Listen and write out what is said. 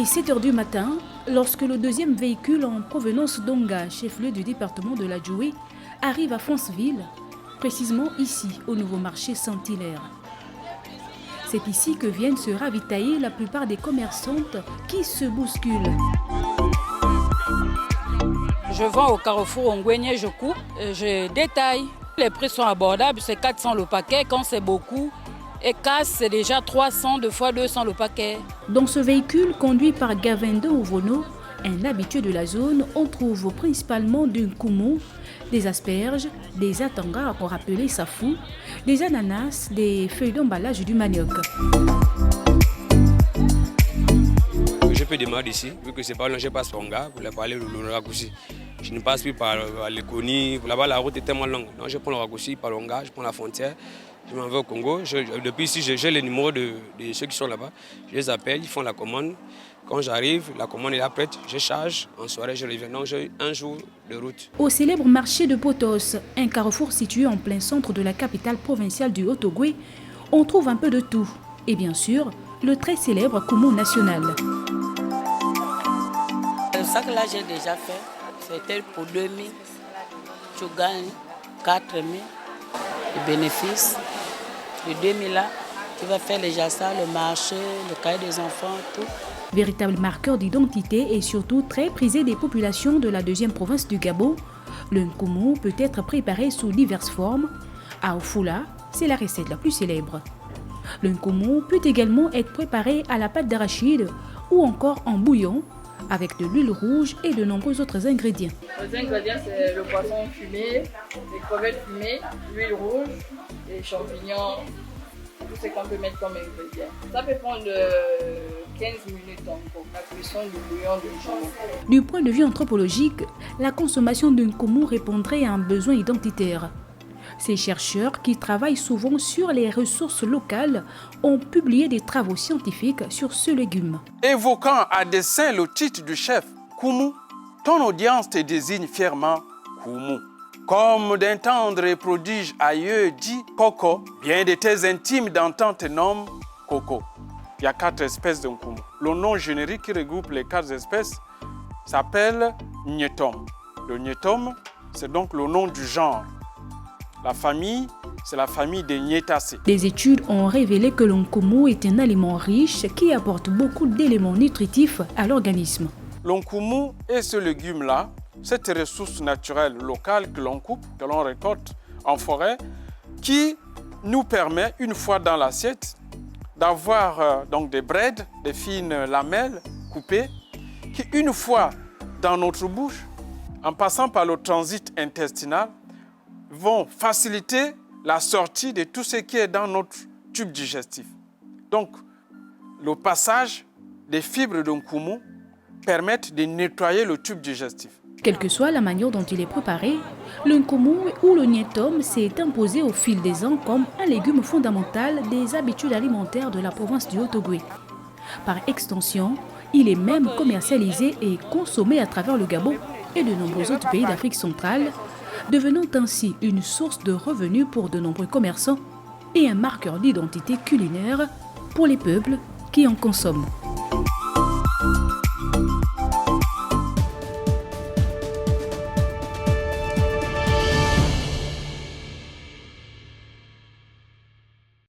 est 7 h du matin lorsque le deuxième véhicule en provenance d'Onga, chef-lieu du département de la Djoué, arrive à Fonceville, précisément ici, au nouveau marché Saint-Hilaire. C'est ici que viennent se ravitailler la plupart des commerçantes qui se bousculent. Je vends au carrefour Ongwenye, je coupe, je détaille. Les prix sont abordables, c'est 400 le paquet quand c'est beaucoup. Et casse, c'est déjà 300, 2 fois 200 le paquet. Dans ce véhicule conduit par Gavendo Ouvono, un habitué de la zone, on trouve principalement du nkumu, des asperges, des atangas, encore appelés safou, des ananas, des feuilles d'emballage du manioc. Je peux démarrer ici, vu que c'est pas loin, je passe par Onga pour aller le raccourci. Je ne passe plus par les Koni, là-bas la route est tellement longue. Donc je prends le raccourci par Onga, je prends la frontière, je m'en vais au Congo. Depuis ici, j'ai les numéros de ceux qui sont là-bas. Je les appelle, ils font la commande. Quand j'arrive, la commande est là prête, je charge, en soirée je reviens. Donc j'ai un jour de route. Au célèbre marché de Potos, un carrefour situé en plein centre de la capitale provinciale du Haut-Ogooué, on trouve un peu de tout. Et bien sûr, le très célèbre Koumou national. Le sac là j'ai déjà fait, c'était pour 2 000. Tu gagnes 4 000 de bénéfices. De 2 000 là, tu vas faire les jassa, le marché, le cahier des enfants, tout. Véritable marqueur d'identité et surtout très prisé des populations de la deuxième province du Gabon, le nkumu peut être préparé sous diverses formes. À Ofula, c'est la recette la plus célèbre. Le nkumu peut également être préparé à la pâte d'arachide ou encore en bouillon avec de l'huile rouge et de nombreux autres ingrédients. Les ingrédients, c'est le poisson fumé, les crevettes fumées, l'huile rouge, les champignons, tout ce qu'on peut mettre comme ingrédients. Ça peut prendre 15 minutes pour la cuisson du bouillon de jambon. Du point de vue anthropologique, la consommation d'un nkumu répondrait à un besoin identitaire. Ces chercheurs, qui travaillent souvent sur les ressources locales, ont publié des travaux scientifiques sur ce légume. Évoquant à dessein le titre du chef, Koumou, ton audience te désigne fièrement Koumou. Comme d'un tendre prodige aïeux dit Coco, bien de tes intimes d'antan te nomment Coco. Il y a 4 espèces de nkumu. Le nom générique qui regroupe les 4 espèces s'appelle Nyetom. Le Nyetom, c'est donc le nom du genre. La famille, c'est la famille des Nyetacées. Des études ont révélé que le nkumu est un aliment riche qui apporte beaucoup d'éléments nutritifs à l'organisme. Le nkumu est ce légume-là, cette ressource naturelle locale que l'on coupe, que l'on récolte en forêt, qui nous permet, une fois dans l'assiette, d'avoir donc des braides, des fines lamelles coupées, qui, une fois dans notre bouche, en passant par le transit intestinal, vont faciliter la sortie de tout ce qui est dans notre tube digestif. Donc, le passage des fibres de nkumu permettent de nettoyer le tube digestif. Quelle que soit la manière dont il est préparé, le nkumu ou le nyetom s'est imposé au fil des ans comme un légume fondamental des habitudes alimentaires de la province du Haut-Ogooué. Par extension, il est même commercialisé et consommé à travers le Gabon et de nombreux autres pays d'Afrique centrale, devenant ainsi une source de revenus pour de nombreux commerçants et un marqueur d'identité culinaire pour les peuples qui en consomment.